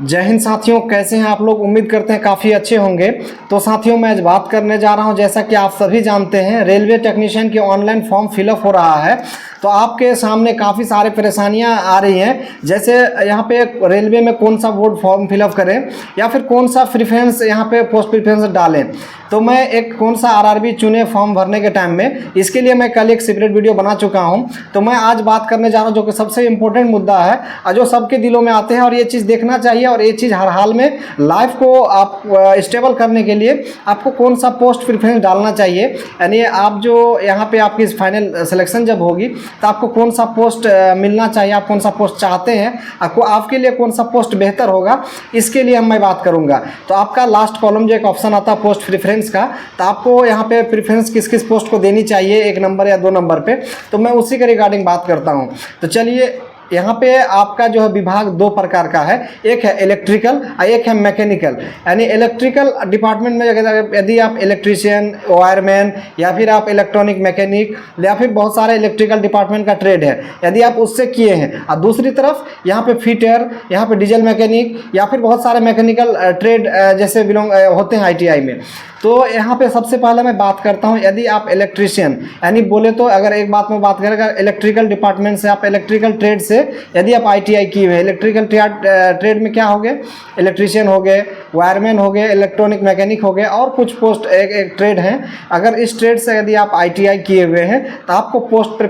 जय हिंद साथियों, कैसे हैं आप लोग। उम्मीद करते हैं काफ़ी अच्छे होंगे। तो साथियों, मैं आज बात करने जा रहा हूं, जैसा कि आप सभी जानते हैं रेलवे टेक्नीशियन की ऑनलाइन फॉर्म फिलअप हो रहा है। तो आपके सामने काफ़ी सारे परेशानियां आ रही हैं, जैसे यहाँ पे रेलवे में कौन सा बोर्ड फॉर्म फिलअप करें या फिर कौन सा प्रेफरेंस यहाँ पे पोस्ट प्रेफरेंस डालें। तो मैं एक कौन सा आरआरबी चुने फॉर्म भरने के टाइम में, इसके लिए मैं कल एक सेपरेट वीडियो बना चुका हूँ। तो मैं आज बात करने जा रहा हूँ जो कि सबसे इम्पोर्टेंट मुद्दा है और जो सबके दिलों में आते हैं, और ये चीज़ देखना चाहिए। और ये चीज़ हर हाल में लाइफ को आप स्टेबल करने के लिए आपको कौन सा पोस्ट प्रेफरेंस डालना चाहिए, यानी आप जो यहाँ पे आपकी फाइनल सिलेक्शन जब होगी तो आपको कौन सा पोस्ट मिलना चाहिए, आप कौन सा पोस्ट चाहते हैं, आपको आपके लिए कौन सा पोस्ट बेहतर होगा, इसके लिए मैं बात करूँगा। तो आपका लास्ट कॉलम जो एक ऑप्शन आता है पोस्ट प्रेफरेंस का, तो आपको यहाँ पे प्रेफरेंस किस किस पोस्ट को देनी चाहिए, 1 नंबर या 2 नंबर पे, तो मैं उसी के रिगार्डिंग बात करता हूँ। तो चलिए, यहाँ पे आपका जो है विभाग 2 प्रकार का है, एक है इलेक्ट्रिकल और एक है मैकेनिकल। यानी इलेक्ट्रिकल डिपार्टमेंट में यदि आप इलेक्ट्रीशियन, वायरमैन या फिर आप इलेक्ट्रॉनिक मैकेनिक या फिर बहुत सारे इलेक्ट्रिकल डिपार्टमेंट का ट्रेड है, यदि आप उससे किए हैं, और दूसरी तरफ यहाँ पे फिटर, यहाँ पे डीजल मैकेनिक या फिर बहुत सारे मैकेनिकल ट्रेड जैसे बिलोंग होते हैं ITI में। तो यहाँ पे सबसे पहले मैं बात करता हूँ, यदि आप इलेक्ट्रीशियन, यानी बोले तो अगर एक बात में बात करें, अगर इलेक्ट्रिकल डिपार्टमेंट से, आप इलेक्ट्रिकल ट्रेड से यदि आप ITI किए हुए, इलेक्ट्रिकल ट्रेड में क्या हो गए, इलेक्ट्रीशियन हो गए, वायरमैन हो गए, इलेक्ट्रॉनिक मैकेनिक हो गए, और कुछ पोस्ट एक ट्रेड हैं। अगर इस ट्रेड से यदि आप ITI किए हुए हैं तो आपको पोस्ट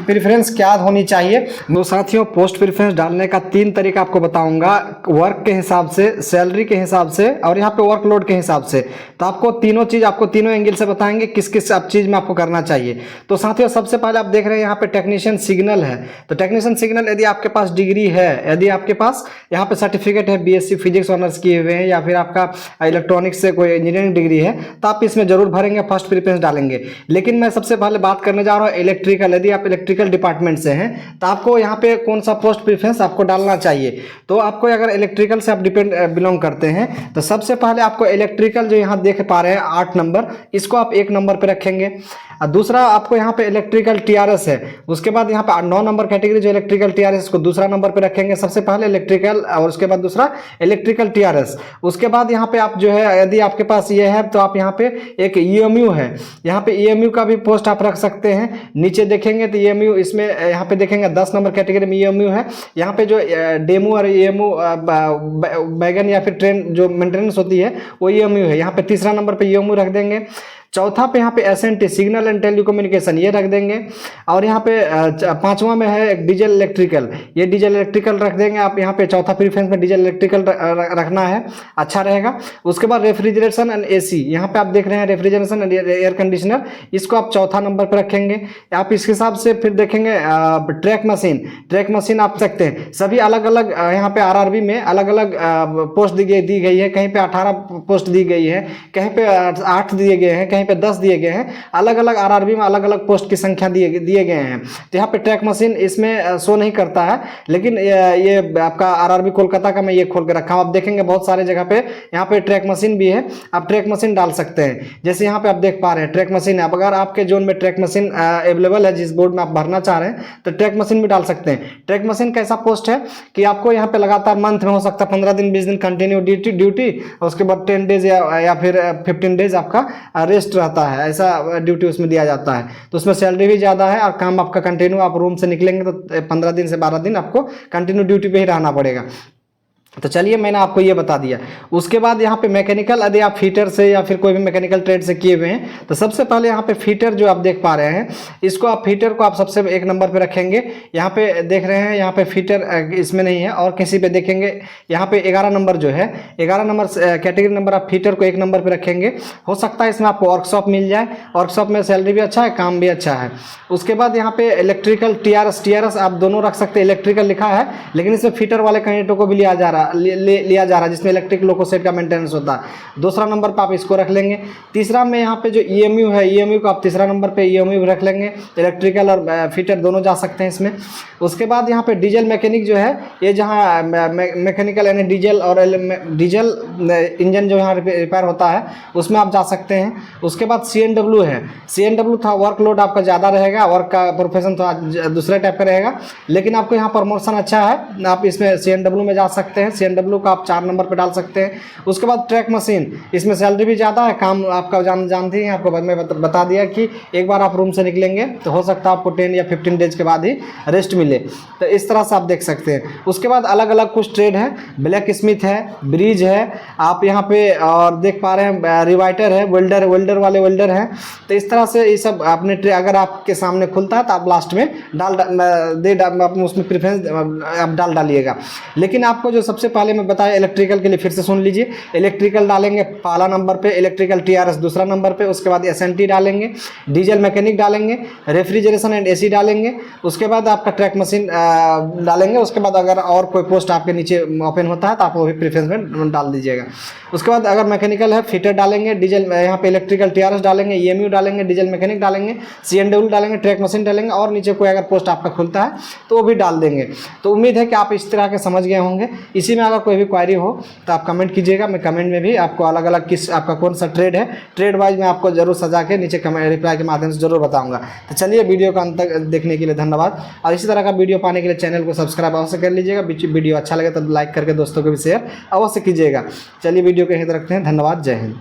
प्रेफरेंस क्या होनी चाहिए। तो साथियों, पोस्ट प्रेफरेंस डालने का 3 तरीका आपको बताऊंगा, वर्क के हिसाब से, सैलरी के हिसाब से और यहाँ पे वर्कलोड के हिसाब से। तो आपको तीनों चीज़, आपको तीनों एंगल से बताएंगे किस किस आप चीज़ में आपको करना चाहिए। तो साथियों, सबसे पहले आप देख रहे हैं यहाँ पे टेक्नीशियन सिग्नल है। तो टेक्नीशियन सिग्नल यदि आपके पास डिग्री है, यदि आपके पास यहाँ पे सर्टिफिकेट है, BSc फिजिक्स ऑनर्स किए हुए हैं या फिर आपका इलेक्ट्रॉनिक्स से कोई इंजीनियरिंग डिग्री है, तो आप इसमें जरूर भरेंगे, फर्स्ट प्रेफरेंस डालेंगे। लेकिन मैं सबसे पहले बात करने जा रहा हूँ इलेक्ट्रिकल। यदि आप इलेक्ट्रिकल डिपार्टमेंट से हैं तो आपको यहाँ पे कौन सा पोस्ट प्रेफरेंस आपको डालना चाहिए। तो आपको अगर इलेक्ट्रिकल से आप बिलोंग करते हैं तो सबसे पहले आपको इलेक्ट्रिकल जो यहाँ देख पा रहे हैं 8 नंबर, इसको आप 1 नंबर पे रखेंगे। और दूसरा आपको यहाँ पे इलेक्ट्रिकल TRS है, उसके बाद यहाँ पे 9 नंबर कैटेगरी जो इलेक्ट्रिकल TRS, इसको दूसरा नंबर पे रखेंगे। सबसे पहले इलेक्ट्रिकल और उसके बाद दूसरा इलेक्ट्रिकल TRS। उसके बाद यहाँ पे आप जो है, यदि आपके पास ये है तो आप यहाँ पे एक EMU है, यहाँ पे EMU का भी पोस्ट आप रख सकते हैं। नीचे देखेंगे तो EMU, इसमें यहाँ पे देखेंगे 10 नंबर कैटेगरी में EMU है। यहाँ पे जो डेमो और EMU बैगन या फिर ट्रेन जो मेंटेनेंस होती है वो EMU है, यहाँ पे तीसरा नंबर पे EMU रख देंगे। चौथा पे यहाँ पे SNT, सिग्नल एंड टेलीकम्युनिकेशन, ये रख देंगे। और यहाँ पे 5वां में है एक डीजल इलेक्ट्रिकल, ये डीजल इलेक्ट्रिकल रख देंगे आप। यहाँ पे चौथा प्रेफरेंस में डीजल इलेक्ट्रिकल रखना है, अच्छा रहेगा। उसके बाद रेफ्रिजरेशन एंड AC, यहाँ पे आप देख रहे हैं रेफ्रिजरेशन एंड एयर कंडीशनर, इसको आप चौथा नंबर पर रखेंगे। आप इस हिसाब से फिर देखेंगे ट्रैक मशीन आप सकते हैं। सभी अलग अलग यहाँ पे RRB में अलग अलग पोस्ट दी गई है, कहीं पे 18 पोस्ट दी गई है, कहीं पे 8 दिए गए हैं, कहीं पे 10 दिए गए हैं। अलग अलग RRB में अलग अलग पोस्ट की संख्या दिए गए हैं। तो यहाँ पे ट्रैक मशीन इसमें शो नहीं करता है, लेकिन ये आपका RRB कोलकाता का मैं ये खोल के रखा हूँ। आप देखेंगे बहुत सारे जगह पे यहाँ पे ट्रैक मशीन भी है, आप ट्रैक मशीन डाल सकते हैं। जैसे यहाँ पे आप देख पा रहे हैं ट्रैक मशीन है। अब अगर आपके जोन में ट्रैक मशीन अवेलेबल है, जिस बोर्ड में आप भरना चाह रहे हैं, तो ट्रैक मशीन भी डाल सकते हैं। ट्रैक मशीन कैसा पोस्ट है कि आपको यहाँ पे लगातार मंथ में हो सकता है 15 दिन 20 दिन कंटिन्यू ड्यूटी, उसके बाद 10 डेज या फिर 15 डेज आपका रेस्ट रहता है, ऐसा ड्यूटी उसमें दिया जाता है। तो उसमें सैलरी भी ज़्यादा है और काम आपका कंटिन्यू, आप रूम से निकलेंगे तो 15 दिन से 12 दिन आपको कंटिन्यू ड्यूटी पे ही रहना पड़ेगा। तो चलिए, मैंने आपको ये बता दिया। उसके बाद यहाँ पे मैकेनिकल, यदि आप फीटर से या फिर कोई भी मैकेनिकल ट्रेड से किए हुए हैं, तो सबसे पहले यहाँ पे फीटर जो आप देख पा रहे हैं, इसको आप फीटर को आप सबसे 1 नंबर पे रखेंगे। यहाँ पे देख रहे हैं, यहाँ पे फीटर इसमें नहीं है, और किसी पे देखेंगे यहाँ पे 11 नंबर जो है, 11 नंबर कैटेगरी नंबर, आप फीटर को 1 नंबर पे रखेंगे। हो सकता है इसमें आपको वर्कशॉप मिल जाए, वर्कशॉप में सैलरी भी अच्छा है, काम भी अच्छा है। उसके बाद यहाँ पे इलेक्ट्रिकल TRS आप दोनों रख सकते हैं। इलेक्ट्रिकल लिखा है, लेकिन इसमें फीटर वाले कैंडिडेटों को भी लिया जा रहा है, जिसमें इलेक्ट्रिक लोकोसेट का मेंटेनेंस होता है। दूसरा नंबर पर आप इसको रख लेंगे। तीसरा में यहाँ पे जो EMU है, EMU को आप तीसरा नंबर पे EMU रख लेंगे। इलेक्ट्रिकल और फीटर दोनों जा सकते हैं इसमें। उसके बाद यहाँ पे डीजल मैकेनिक जो है, ये जहाँ मैकेनिकल यानी डीजल और डीजल इंजन जो यहाँ रिपेयर होता है, उसमें आप जा सकते हैं। उसके बाद CNW है, CNW था वर्कलोड आपका ज़्यादा रहेगा, वर्क का प्रोफेशन थोड़ा दूसरे टाइप का रहेगा, लेकिन आपको यहाँ प्रमोशन अच्छा है, आप इसमें CNW में जा सकते हैं। CNW का आप 4 नंबर पे डाल सकते हैं। उसके बाद ट्रैक मशीन, इसमें सैलरी भी ज़्यादा है, काम आपका जानते हैं, आपको मैं बता दिया कि एक बार आप रूम से निकलेंगे तो हो सकता है आपको 10 या 15 डेज के बाद ही रेस्ट मिले। तो इस तरह से आप देख सकते हैं। उसके बाद अलग अलग कुछ ट्रेड है, ब्लैक स्मिथ है, ब्रिज है, आप यहाँ पे और देख पा रहे हैं रिवाइटर है, वेल्डर वाले वेल्डर हैं। तो इस तरह से ये सब आपने अगर आपके सामने खुलता है तो आप लास्ट में उसमें प्रेफरेंस आप डालिएगा। लेकिन आपको जो सबसे पहले मैं बताया इलेक्ट्रिकल के लिए फिर से सुन लीजिए, इलेक्ट्रिकल डालेंगे पहला नंबर पे, इलेक्ट्रिकल TRS दूसरा नंबर पे, उसके बाद SNT डालेंगे, डीजल मैकेनिक डालेंगे, रेफ्रिजरेशन एंड AC डालेंगे, उसके बाद आपका ट्रैक मशीन डालेंगे। उसके बाद अगर और कोई पोस्ट आपके नीचे ओपन होता है तो आप वो भी प्रेफरेंस में डाल दीजिएगा। उसके बाद अगर मैकेनिकल है फिटर डालेंगे, डीजल यहाँ पे इलेक्ट्रिकल TRS डालेंगे, EMU डालेंगे, डीजल मैकेनिक डालेंगे, CNW डालेंगे, ट्रैक मशीन डालेंगे और नीचे कोई अगर पोस्ट आपका खुलता है तो वो भी डाल देंगे। तो उम्मीद है कि आप इस तरह के समझ गए होंगे। इसी में अगर कोई भी क्वारी हो तो आप कमेंट कीजिएगा, मैं कमेंट में भी आपको अलग अलग किस आपका कौन सा ट्रेड है, ट्रेड वाइज मैं आपको जरूर सजा के नीचे रिप्लाई के माध्यम से जरूर बताऊंगा। तो चलिए, वीडियो का अंत तक देखने के लिए धन्यवाद और इसी तरह का वीडियो पाने के लिए चैनल को सब्सक्राइब अवश्य कर लीजिएगा। वीडियो अच्छा लगे तो लाइक करके दोस्तों को भी शेयर अवश्य कीजिएगा। चलिए, वीडियो को यहीं तक रखते हैं। धन्यवाद, जय हिंद।